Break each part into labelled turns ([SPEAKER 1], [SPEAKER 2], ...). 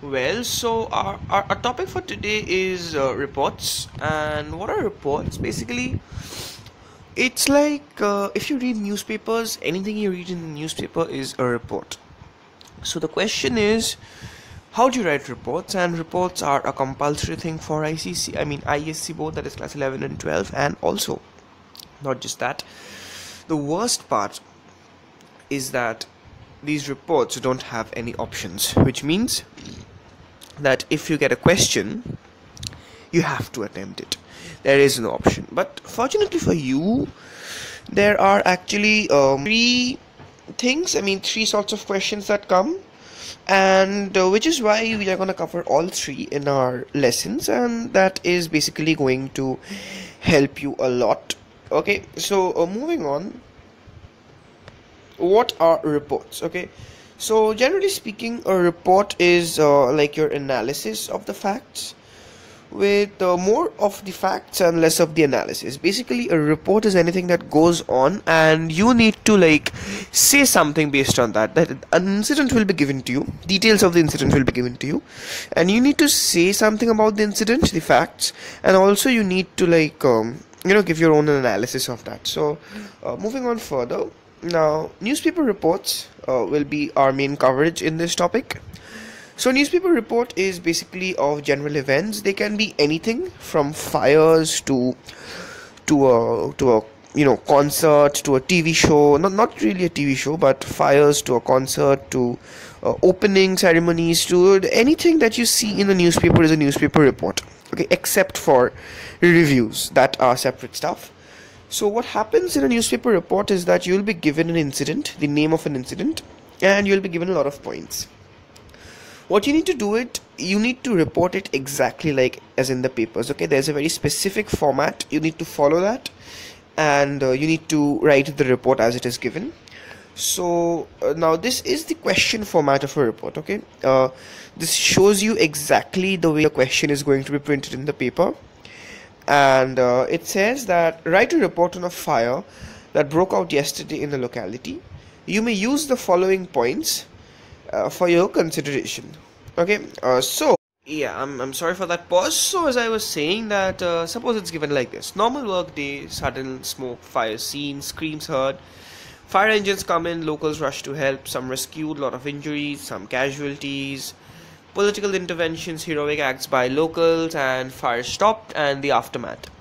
[SPEAKER 1] Well, so our topic for today is reports. And what are reports? Basically, it's like if you read newspapers, anything you read in the newspaper is a report. So the question is, how do you write reports? And reports are a compulsory thing for ISC board, that is class 11 and 12. And also, not just that, the worst part is that these reports don't have any options, which means that if you get a question, you have to attempt it. There is no option. But fortunately for you, there are actually three sorts of questions that come, and which is why we are going to cover all three in our lessons, and that is basically going to help you a lot. Okay, so moving on, what are reports? Okay, so generally speaking, a report is like your analysis of the facts, with more of the facts and less of the analysis. Basically, a report is anything that goes on and you need to say something based on that an incident will be given to you, details of the incident will be given to you, and you need to say something about the incident, the facts, and also you need to give your own analysis of that. So moving on further, now newspaper reports will be our main coverage in this topic. So newspaper report is basically of general events. They can be anything from fires to a concert, to a TV show. Not really a TV show, but fires to a concert, to opening ceremonies, to anything that you see in the newspaper is a newspaper report. Okay, except for reviews, that are separate stuff. So what happens in a newspaper report is that you will be given an incident, the name of an incident, and you will be given a lot of points. What you need to do you need to report it exactly like as in the papers. Okay, there's a very specific format, you need to follow that, and you need to write the report as it is given. So now this is the question format of a report. Okay, this shows you exactly the way the question is going to be printed in the paper, and it says that write a report on a fire that broke out yesterday in the locality. You may use the following points for your consideration. Okay, so yeah, I'm sorry for that pause. So as I was saying that suppose it's given like this: normal work day, sudden smoke, fire scene, screams heard, fire engines come in, locals rush to help, some rescued, lot of injuries, some casualties, political interventions, heroic acts by locals, and fire stopped, and the aftermath.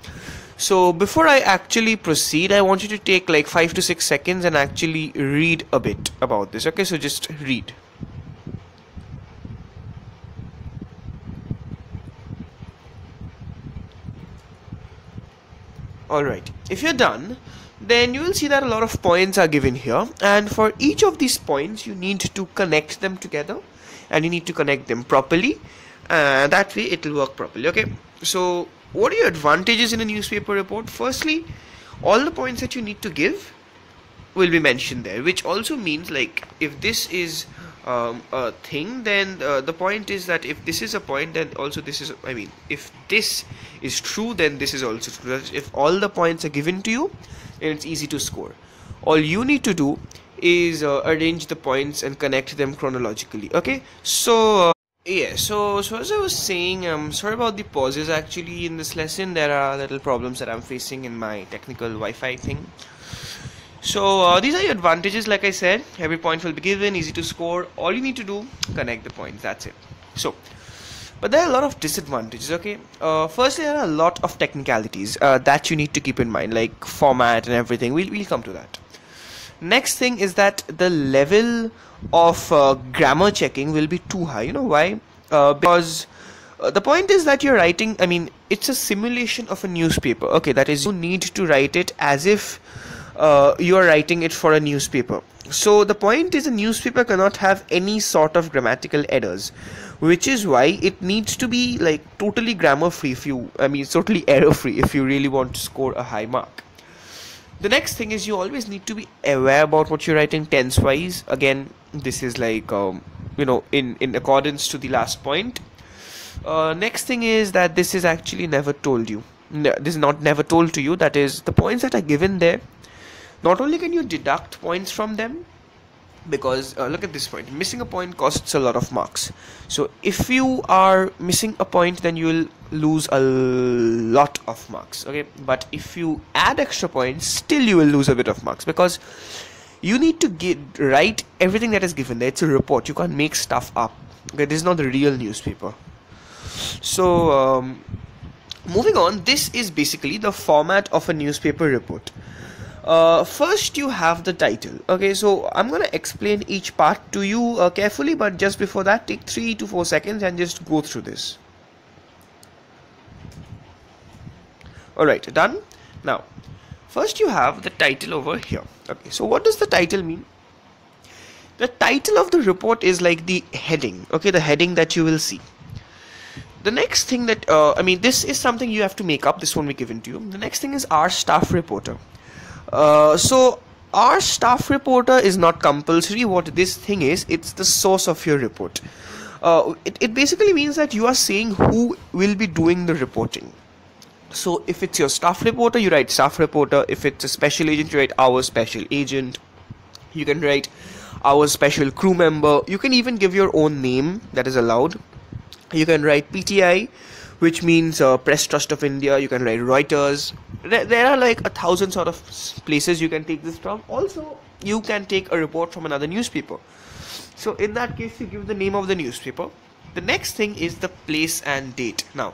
[SPEAKER 1] So before I actually proceed, I want you to take 5 to 6 seconds and actually read a bit about this. Okay, so just read. Alright, if you're done, then you will see that a lot of points are given here, and for each of these points you need to connect them together, and you need to connect them properly, and that way it will work properly. Okay, so what are your advantages in a newspaper report? Firstly, all the points that you need to give will be mentioned there, which also means if this is a thing, then the point is that if this is a point, then also this is, if this is true, then this is also true. If all the points are given to you, then it's easy to score. All you need to do is arrange the points and connect them chronologically. Okay, so yeah, so as I was saying, sorry about the pauses. Actually, in this lesson there are little problems that I'm facing in my technical Wi-Fi thing. So these are your advantages. Like I said, every point will be given, easy to score. All you need to do, connect the points, that's it. So but there are a lot of disadvantages. Okay, firstly, there are a lot of technicalities that you need to keep in mind, like format and everything. We'll come to that. Next thing is that the level of grammar checking will be too high. You know why? Because the point is that you're writing, it's a simulation of a newspaper. Okay, that is, you need to write it as if you are writing it for a newspaper. So the point is, a newspaper cannot have any sort of grammatical errors, which is why it needs to be totally grammar free totally error free if you really want to score a high mark. The next thing is, you always need to be aware about what you're writing tense wise. Again, this is in accordance to the last point. Next thing is that this is actually never told you. This is not never told to you. That is, the points that are given there, not only can you deduct points from them, because look at this point, missing a point costs a lot of marks. So if you are missing a point, then you will lose a lot of marks, okay? But if you add extra points, still you will lose a bit of marks, because you need to write everything that is given there. It's a report, you can't make stuff up, okay? This is not the real newspaper. So moving on, this is basically the format of a newspaper report. First you have the title, okay? So I'm gonna explain each part to you carefully, but just before that, take 3 to 4 seconds and just go through this. Alright, done? Now, first you have the title over here. Okay, so what does the title mean? The title of the report is like the heading, okay? The heading that you will see. The next thing that, this is something you have to make up, this won't be given to you. The next thing is our staff reporter. So our staff reporter is not compulsory. What this thing is, it's the source of your report. It basically means that you are saying who will be doing the reporting. So if it's your staff reporter, you write staff reporter. If it's a special agent, you write our special agent. You can write our special crew member. You can even give your own name, that is allowed. You can write PTI, which means Press Trust of India. You can write Reuters. There are like 1,000 sort of places you can take this from. Also, you can take a report from another newspaper. So in that case, you give the name of the newspaper. The next thing is the place and date. Now,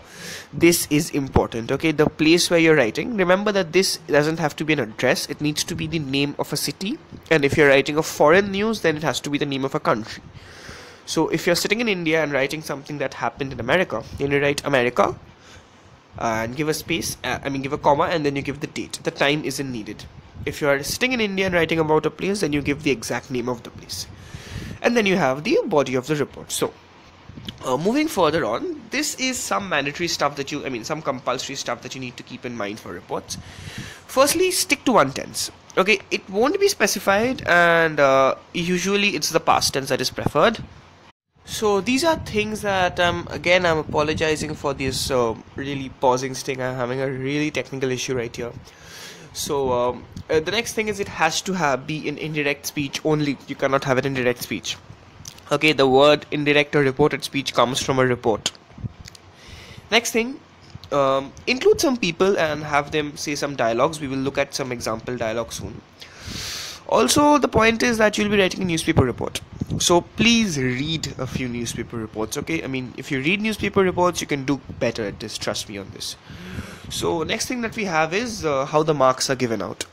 [SPEAKER 1] this is important, okay? The place where you're writing. Remember that this doesn't have to be an address. It needs to be the name of a city. And if you're writing a foreign news, then it has to be the name of a country. So if you're sitting in India and writing something that happened in America, then you write America and give a space, give a comma, and then you give the date. The time isn't needed. If you are sitting in India and writing about a place, then you give the exact name of the place. And then you have the body of the report. So moving further on, this is some mandatory stuff that some compulsory stuff that you need to keep in mind for reports. Firstly, stick to one tense. Okay, it won't be specified, and usually it's the past tense that is preferred. So these are things that again, I'm apologizing for this really pausing thing. I'm having a really technical issue right here. So the next thing is, it has to be in indirect speech only. You cannot have it in direct speech. Okay, the word indirect or reported speech comes from a report. Next thing, include some people and have them say some dialogues. We will look at some example dialogue soon. Also, the point is that you'll be writing a newspaper report. So please read a few newspaper reports, okay? If you read newspaper reports, you can do better at this, trust me on this. So next thing that we have is how the marks are given out.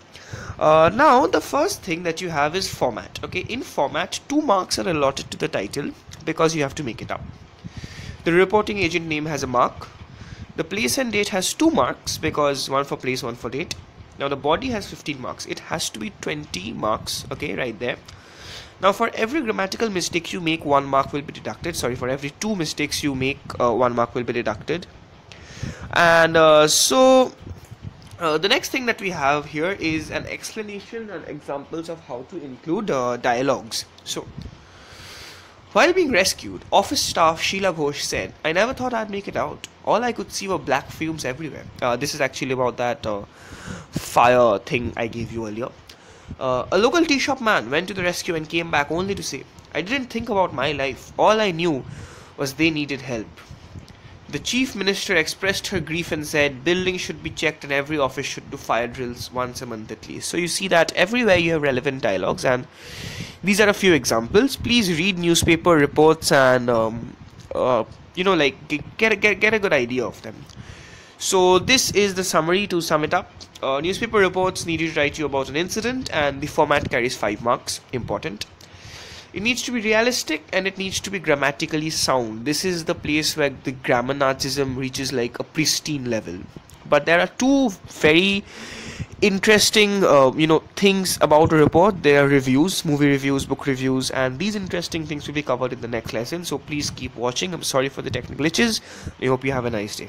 [SPEAKER 1] Now, the first thing that you have is format, okay? In format, 2 marks are allotted to the title because you have to make it up. The reporting agent name has a mark. The place and date has 2 marks because 1 for place, 1 for date. Now the body has 15 marks. It has to be 20 marks, okay, right there. Now for every grammatical mistake you make, 1 mark will be deducted. Sorry, for every 2 mistakes you make, 1 mark will be deducted. And the next thing that we have here is an explanation and examples of how to include dialogues. So, while being rescued, office staff Sheila Ghosh said, "I never thought I'd make it out. All I could see were black fumes everywhere." This is actually about that fire thing I gave you earlier. A local tea shop man went to the rescue and came back only to say, "I didn't think about my life. All I knew was they needed help." The chief minister expressed her grief and said, "Buildings should be checked and every office should do fire drills once a month at least." So you see that everywhere you have relevant dialogues, and these are a few examples. Please read newspaper reports and get a good idea of them. So this is the summary to sum it up. Newspaper reports need you to write you about an incident, and the format carries 5 marks. Important. It needs to be realistic and it needs to be grammatically sound. This is the place where the grammar Nazism reaches like a pristine level. But there are 2 very interesting things about a report. There are reviews, movie reviews, book reviews, and these interesting things will be covered in the next lesson. So please keep watching. I'm sorry for the technical glitches. I hope you have a nice day.